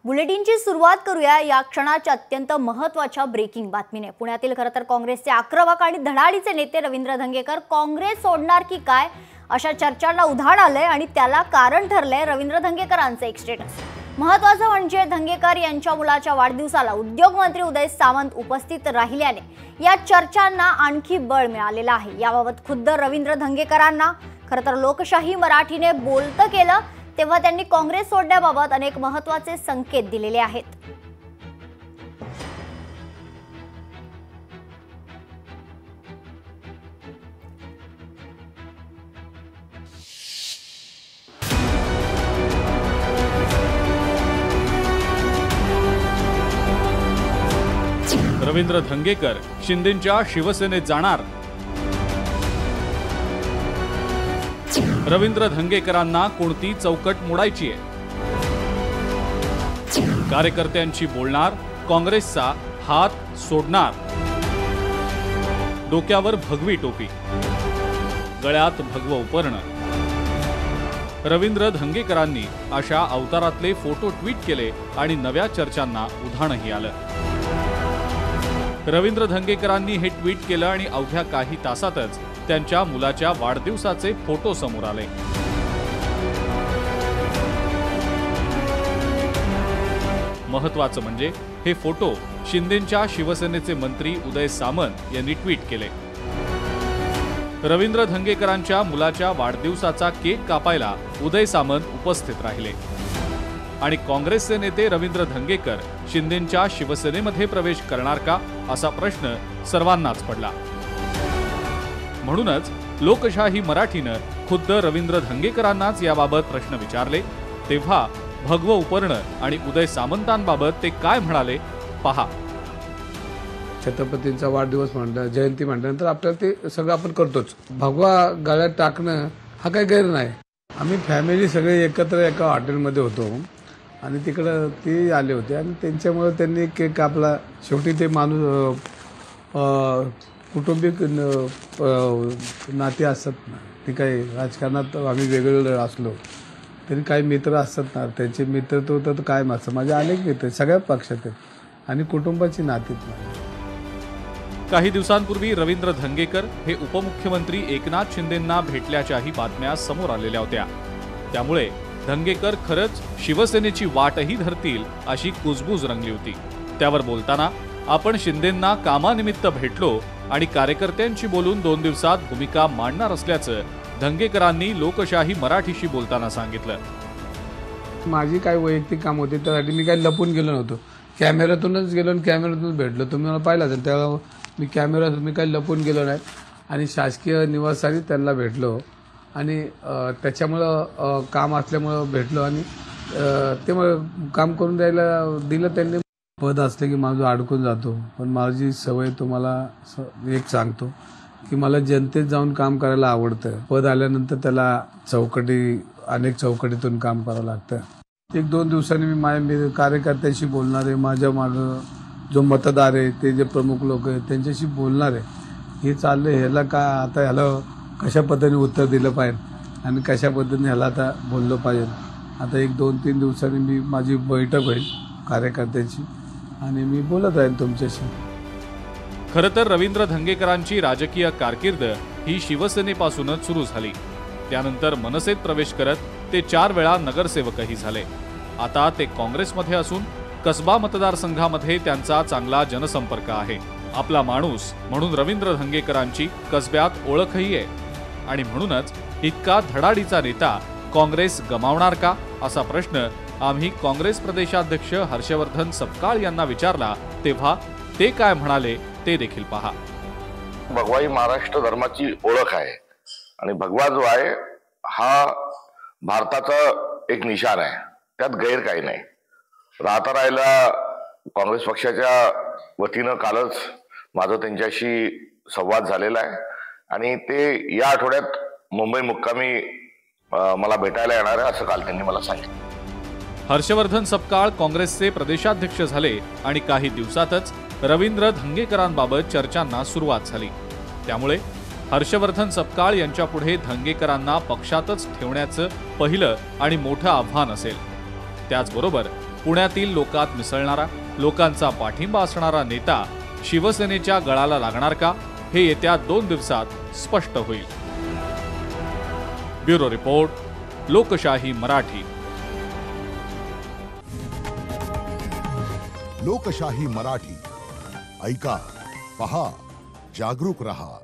बुलेटिनची सुरुवात करूया या क्षणाच्या अत्यंत महत्त्वाच्या ब्रेकिंग बातमीने। पुण्यातील खरं तर काँग्रेसचे आक्रमक आणि धडाडीचे नेते रवींद्र धंगेकर काँग्रेस सोडणार की काय अशा चर्चांना उधाण आलंय आणि त्याला कारण ठरलंय रवींद्र धंगेकरांचं एक स्टेटस। महत्त्वाचं म्हणजे धंगेकर यांच्या मुलाच्या वाढदिवसाला उद्योग मंत्री उदय सामंत उपस्थित राहिल्याने या चर्चांना आणखी बळ मिळालेलं आहे। याबाबत खुद्द रवींद्र धंगेकरांना खरं तर लोकशाही मराठीने बोलतं केलं तेव्हा त्यांनी काँग्रेस सोडण्याबाबत अनेक महत्त्वाचे संकेत दिलेले आहेत। रवींद्र धंगेकर शिंदेंच्या शिवसेनेत जाणार। रवींद्र धंगेकरांना कोणती चौकट मोडायची आहे? कार्यकर्त्यांची बोलणार, काँग्रेसचा हात सोडणार। डोक्यावर भगवी टोपी, गळ्यात भगवं उपरणं। रवींद्र धंगेकरांनी अशा अवतारातले फोटो ट्विट केले आणि नव्या चर्चांना उधाणही आलं। रवींद्र धंगेकरांनी हे ट्विट केलं आणि अवघ्या काही तासातच त्यांच्या मुलाच्या वाढदिवसाचे फोटो समोर आले। महत्त्वाचं म्हणजे हे फोटो शिंदेंच्या शिवसेनेचे मंत्री उदय सामंत यांनी ट्विट केले। रवींद्र धंगेकरांच्या मुलाच्या वाढदिवसाचा केक कापायला उदय सामंत उपस्थित राहिले आणि काँग्रेसचे नेते रवींद्र धंगेकर शिंदेंच्या शिवसेनेमध्ये प्रवेश करणार का असा प्रश्न सर्वांनाच पडला। म्हणूनच लोकशाही मराठीनं खुद्द रवींद्र धंगेकरांनाच याबाबत प्रश्न विचारले तेव्हा भगवं उपरणं आणि उदय सामंतांबाबत ते काय म्हणाले पहा। छत्रपतींचा वाढदिवस म्हणलं, जयंती म्हटल्यानंतर आपल्याला ते सगळं आपण करतोच। भगवा गळ्यात टाकणं हा काही गैर नाही। आम्ही फॅमिली सगळे एकत्र एका हॉटेलमध्ये होतो आणि तिकडं ते आले होते आणि त्यांच्यामुळे त्यांनी केक कापला। शेवटी ते माणूस कौटुंबिक नाते असतात ना, ती काही राजकारणात आम्ही वेगवेगळे असलो तरी काही मित्र असतात ना, त्यांचे मित्र तर काय माझे अनेक मित्र सगळ्या पक्षात आहेत आणि कुटुंबाची नातीत नाही। काही दिवसांपूर्वी रवींद्र धंगेकर हे उपमुख्यमंत्री एकनाथ शिंदेंना भेटल्याच्याही बातम्या समोर आलेल्या होत्या। त्यामुळे धंगेकर खरंच शिवसेनेची वाटही धरतील अशी कुजबूज रंगली होती। त्यावर बोलताना आपण शिंदेंना कामानिमित्त भेटलो आणि कार्यकर्त्यांशी बोलून 2 दिवसात भूमिका मांडणार असल्याचं धंगेकरांनी लोकशाही मराठीशी बोलताना सांगितलं। माझी काय वैयक्तिक काम होते त्यासाठी मी काही लपून गेलो नव्हतो। कॅमेऱ्यातूनच गेलो आणि कॅमेऱ्यातूनच भेटलो। तुम्ही मला पाहिलं असेल त्यावेळेला मी काही लपून गेलो नाही आणि शासकीय निवासस्थानी त्यांना भेटलो आणि त्याच्यामुळं काम असल्यामुळं भेटलो आणि ते काम करून द्यायला दिलं त्यांनी। पद असले की माझं अडकून जातो, पण माझी सवय तुम्हाला एक सांगतो की मला जनतेत जाऊन काम करायला आवडतं। पद आल्यानंतर त्याला अनेक चौकटीतून काम करावं लागतं। 1-2 दिवसांनी मी माझ्या कार्यकर्त्यांशी बोलणार आहे, माझ्या मागं जो मतदार आहे ते जे प्रमुख लोक आहेत त्यांच्याशी बोलणार आहे। हे चाललं ह्याला ह्याला कशा पद्धतीने उत्तर दिलं पाहिजे आणि कशा पद्धतीने ह्याला आता बोललं पाहिजे। आता 1-2-3 दिवसांनी माझी बैठक होईल कार्यकर्त्यांची आणि मी बोलत आहे तुमच्याशी। खरं तर रवींद्र धंगेकरांची राजकीय कारकीर्द ही शिवसेनेपासूनच सुरू झाली। त्यानंतर मनसेत प्रवेश करत ते 4 वेळा नगरसेवकही झाले। आता ते काँग्रेसमध्ये असून कसबा मतदारसंघामध्ये त्यांचा चांगला जनसंपर्क आहे। आपला माणूस म्हणून रवींद्र धंगेकरांची कसब्यात ओळखही आहे आणि म्हणूनच इतका धडाडीचा नेता काँग्रेस गमावणार का असा प्रश्न आम्ही काँग्रेस प्रदेशाध्यक्ष हर्षवर्धन सपकाळ यांना विचारला तेव्हा ते काय म्हणाले ते देखील पहा। भगवा ही महाराष्ट्र धर्माची ओळख आहे आणि भगवा जो आहे हा भारताचा एक निशाण आहे, त्यात गैर काही नाही। राहिला काँग्रेस पक्षाच्या वतीनं कालच माझा त्यांच्याशी संवाद झालेला आहे आणि ते या आठवड्यात मुंबई मुक्कामी मला भेटायला येणार आहे असं काल त्यांनी मला सांगितलं। हर्षवर्धन सपकाळ काँग्रेसचे प्रदेशाध्यक्ष झाले आणि काही दिवसातच रवींद्र धंगेकरांबाबत चर्चांना सुरुवात झाली। त्यामुळे हर्षवर्धन सपकाळ यांच्यापुढे धंगेकरांना पक्षातच ठेवण्याचं पहिलं आणि मोठं आव्हान असेल। त्याचबरोबर पुण्यातील लोकात मिसळणारा, लोकांचा पाठिंबा असणारा नेता शिवसेनेच्या गळाला लागणार का, हे येत्या 2 दिवसात स्पष्ट होईल. ब्युरो रिपोर्ट, लोकशाही मराठी. लोकशाही मराठी ऐका, पहा, जागरूक रहा.